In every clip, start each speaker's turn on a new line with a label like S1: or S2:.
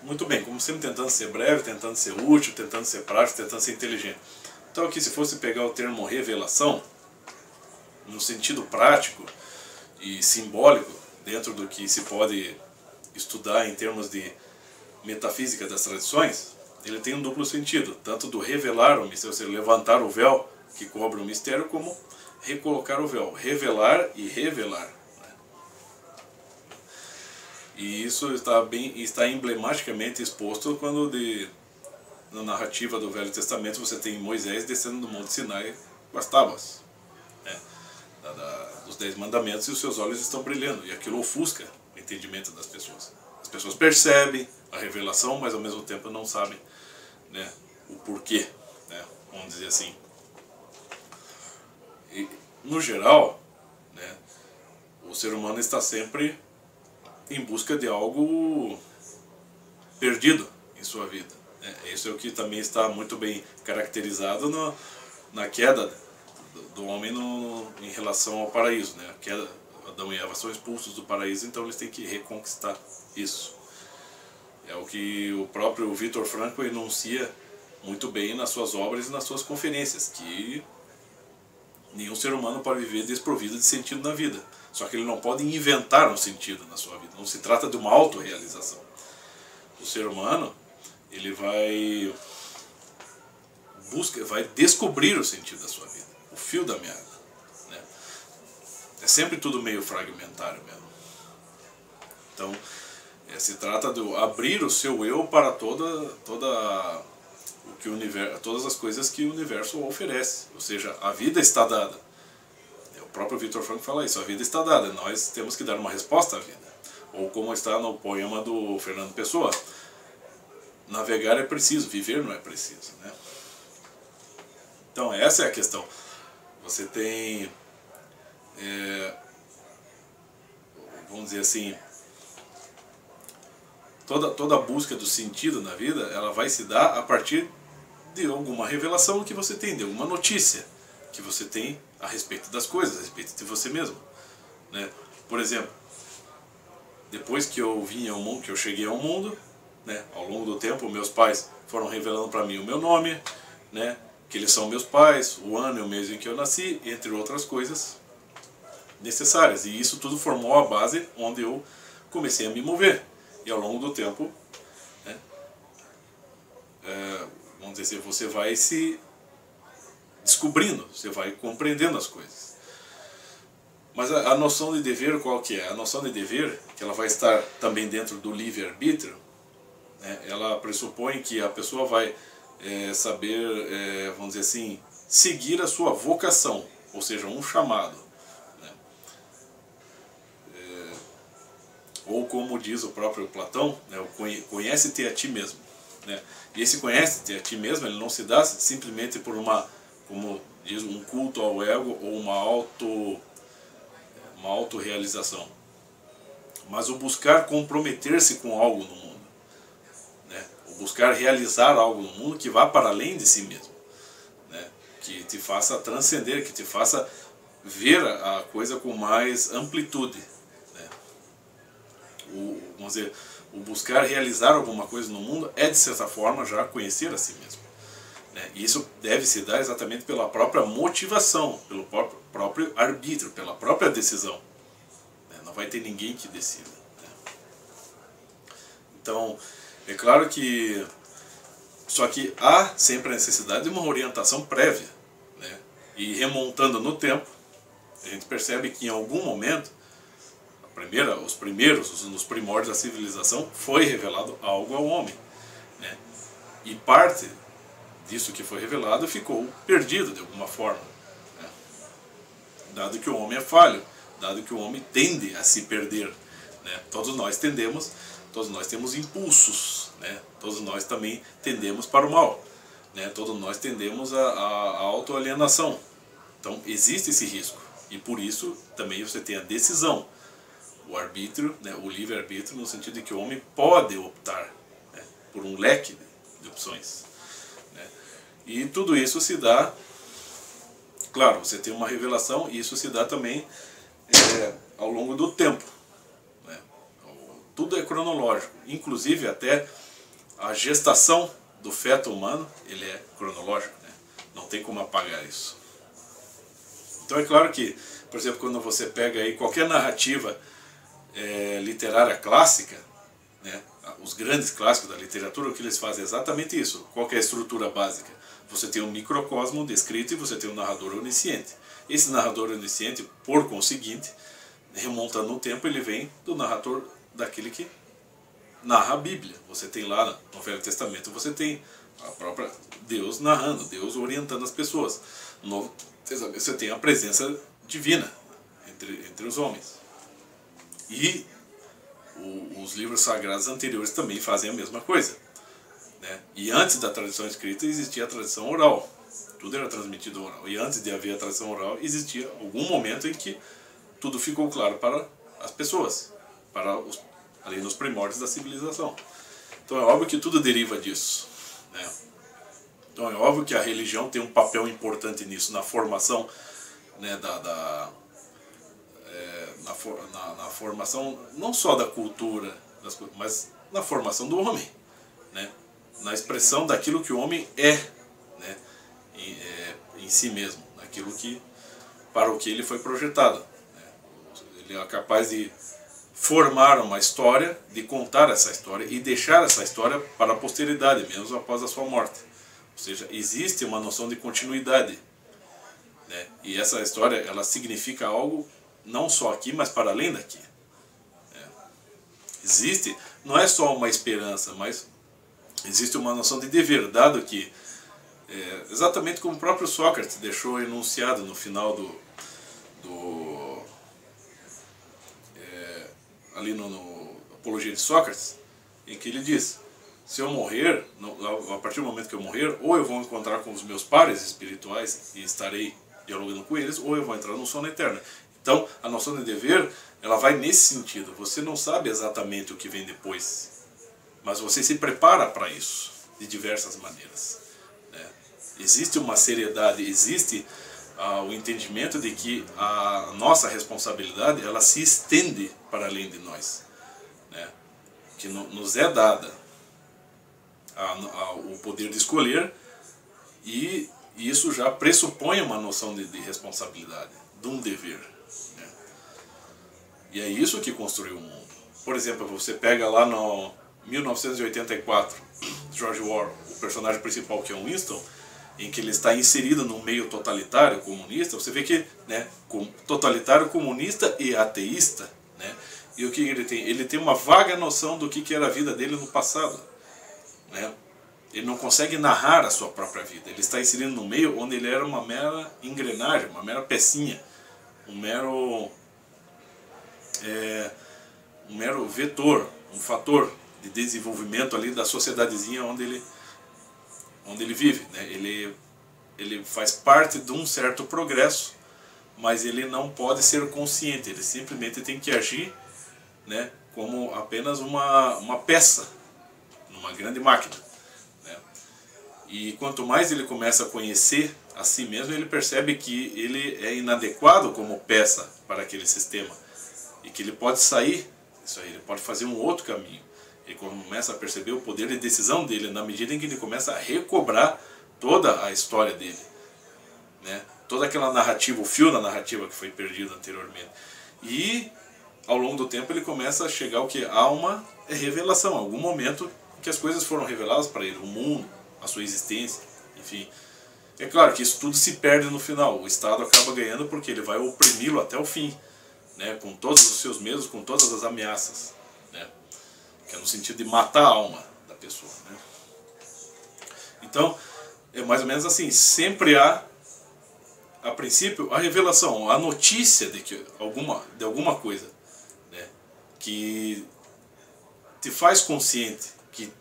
S1: muito bem, como sempre tentando ser breve, tentando ser útil, tentando ser prático, tentando ser inteligente. Então aqui, se fosse pegar o termo revelação, no sentido prático e simbólico, dentro do que se pode estudar em termos de metafísica das tradições, ele tem um duplo sentido, tanto do revelar o mistério, ou seja, levantar o véu que cobre o mistério, como recolocar o véu, revelar e revelar. E isso está emblematicamente exposto quando na narrativa do Velho Testamento você tem Moisés descendo do Monte Sinai com as tábuas, né, dos 10 mandamentos, e os seus olhos estão brilhando, e aquilo ofusca o entendimento das pessoas. As pessoas percebem a revelação, mas ao mesmo tempo não sabem, né, o porquê, né, vamos dizer assim. E, no geral, né, o ser humano está sempre em busca de algo perdido em sua vida. Isso é o que também está muito bem caracterizado na queda do homem em relação ao paraíso, né? A queda, Adão e Eva são expulsos do paraíso, então eles têm que reconquistar isso. É o que o próprio Viktor Frankl enuncia muito bem nas suas obras e nas suas conferências, que nenhum ser humano pode viver desprovido de sentido na vida. Só que ele não pode inventar um sentido na sua vida. Não se trata de uma autorrealização. O ser humano, ele vai descobrir o sentido da sua vida, o fio da meada, né? É sempre tudo meio fragmentário mesmo. Então, se trata de abrir o seu eu para todas as coisas que o universo oferece. Ou seja, a vida está dada. O próprio Viktor Frankl fala isso, a vida está dada, nós temos que dar uma resposta à vida. Ou como está no poema do Fernando Pessoa, navegar é preciso, viver não é preciso, né? Então essa é a questão. Você tem, vamos dizer assim, toda a busca do sentido na vida, ela vai se dar a partir de alguma revelação que você tem, de alguma notícia que você tem a respeito das coisas, a respeito de você mesmo, né? Por exemplo, depois que eu vim ao mundo, que eu cheguei ao mundo, né, ao longo do tempo, meus pais foram revelando para mim o meu nome, né, que eles são meus pais, o ano e o mês em que eu nasci, entre outras coisas necessárias. E isso tudo formou a base onde eu comecei a me mover. E ao longo do tempo, né, vamos dizer assim, você vai se descobrindo, você vai compreendendo as coisas. Mas a noção de dever qual que é? A noção de dever, que ela vai estar também dentro do livre-arbítrio, né, ela pressupõe que a pessoa vai saber, vamos dizer assim, seguir a sua vocação, ou seja, um chamado, né? Ou como diz o próprio Platão, né, conhece-te a ti mesmo, né? E esse conhece-te a ti mesmo, ele não se dá simplesmente por como diz, um culto ao ego ou uma autorrealização, mas o buscar comprometer-se com algo no mundo, né? O buscar realizar algo no mundo que vá para além de si mesmo, né? Que te faça transcender, que te faça ver a coisa com mais amplitude, né? Vamos dizer, o buscar realizar alguma coisa no mundo é, de certa forma, já conhecer a si mesmo. E isso deve se dar exatamente pela própria motivação, pelo próprio arbítrio, pela própria decisão. Não vai ter ninguém que decida. Então, é claro que... Só que há sempre a necessidade de uma orientação prévia, né? E remontando no tempo, a gente percebe que em algum momento, nos primórdios da civilização, foi revelado algo ao homem, né? E parte disso que foi revelado ficou perdido de alguma forma, né? Dado que o homem é falho, dado que o homem tende a se perder, né? Todos nós temos impulsos, né? Todos nós também tendemos para o mal, né? Todos nós tendemos à autoalienação. Então existe esse risco, e por isso também você tem a decisão, o arbítrio, né? O livre-arbítrio, no sentido de que o homem pode optar, né, por um leque de opções. E tudo isso se dá, claro, você tem uma revelação, e isso se dá também ao longo do tempo, né? tudo é cronológico, inclusive até a gestação do feto humano, ele é cronológico, né? Não tem como apagar isso. Então é claro que, por exemplo, quando você pega aí qualquer narrativa literária clássica, né, os grandes clássicos da literatura, o que eles fazem é exatamente isso. Qual que é a estrutura básica? Você tem um microcosmo descrito e você tem um narrador onisciente. Esse narrador onisciente, por conseguinte, remontando no tempo, ele vem do narrador daquele que narra a Bíblia. Você tem lá no Velho Testamento, você tem a própria Deus narrando, Deus orientando as pessoas. No Novo Testamento você tem a presença divina entre os homens. E os livros sagrados anteriores também fazem a mesma coisa, né? E antes da tradição escrita existia a tradição oral. Tudo era transmitido oral. E antes de haver a tradição oral, existia algum momento em que tudo ficou claro para as pessoas, ali nos primórdios da civilização. Então é óbvio que tudo deriva disso, né? Então é óbvio que a religião tem um papel importante nisso, na formação, né, na formação não só da cultura, mas na formação do homem, né? Na expressão daquilo que o homem é, né? Em si mesmo, naquilo para o que ele foi projetado, né? Ele é capaz de formar uma história, de contar essa história e deixar essa história para a posteridade, mesmo após a sua morte. Ou seja, existe uma noção de continuidade, né? E essa história, ela significa algo não só aqui, mas para além daqui, né? Existe, não é só uma esperança, mas existe uma noção de dever, dado que, exatamente como o próprio Sócrates deixou enunciado no final ali no Apologia de Sócrates, em que ele diz: se eu morrer, a partir do momento que eu morrer, ou eu vou encontrar com os meus pares espirituais e estarei dialogando com eles, ou eu vou entrar no sono eterno. Então, a noção de dever, ela vai nesse sentido. Você não sabe exatamente o que vem depois, mas você se prepara para isso, de diversas maneiras, né? Existe uma seriedade, existe o entendimento de que a nossa responsabilidade, ela se estende para além de nós, né? Que nos é dada o poder de escolher, e isso já pressupõe uma noção de responsabilidade, de um dever, né? E é isso que construiu o mundo. Por exemplo, você pega lá no 1984, George Orwell, o personagem principal, que é o Winston, em que ele está inserido num meio totalitário, comunista. Você vê que, né, totalitário, comunista e ateísta, né? E o que ele tem? Ele tem uma vaga noção do que era a vida dele no passado, né? Ele não consegue narrar a sua própria vida. Ele está inserido num meio onde ele era uma mera engrenagem, uma mera pecinha, um mero vetor, um fator de desenvolvimento ali da sociedadezinha onde ele vive, né? Ele faz parte de um certo progresso, mas ele não pode ser consciente. Ele simplesmente tem que agir, né, como apenas uma peça numa grande máquina, né? E quanto mais ele começa a conhecer a si mesmo, ele percebe que ele é inadequado como peça para aquele sistema, e que ele pode sair disso aí, ele pode fazer um outro caminho. Ele começa a perceber o poder de decisão dele na medida em que ele começa a recobrar toda a história dele, né? Toda aquela narrativa, o fio da narrativa que foi perdido anteriormente. E ao longo do tempo ele começa a chegar ao que há uma revelação, algum momento em que as coisas foram reveladas para ele, o mundo, a sua existência, enfim. É claro que isso tudo se perde no final. O Estado acaba ganhando porque ele vai oprimi-lo até o fim, né? Com todos os seus medos, com todas as ameaças, né? Que é no sentido de matar a alma da pessoa, né? Então, é mais ou menos assim, sempre há, a princípio, a revelação, a notícia de alguma coisa, né, que te faz consciente, que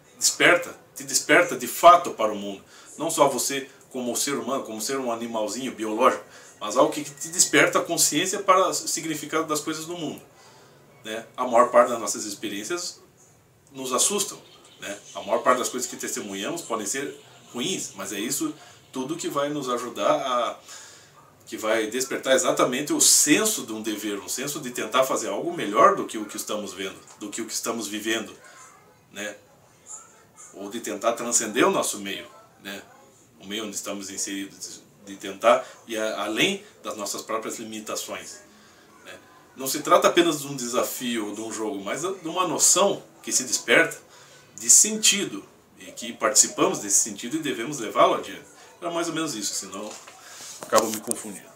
S1: te desperta de fato para o mundo. Não só você como ser humano, como ser um animalzinho biológico, mas algo que te desperta a consciência para o significado das coisas no mundo, né? A maior parte das nossas experiências nos assustam, né? A maior parte das coisas que testemunhamos podem ser ruins, mas é isso tudo que vai nos ajudar que vai despertar exatamente o senso de um dever, um senso de tentar fazer algo melhor do que o que estamos vendo, do que o que estamos vivendo, né? Ou de tentar transcender o nosso meio, né? O meio onde estamos inseridos, de tentar ir além das nossas próprias limitações, né? Não se trata apenas de um desafio ou de um jogo, mas de uma noção que se desperta de sentido, e que participamos desse sentido e devemos levá-lo adiante. Era mais ou menos isso, senão acabo me confundindo.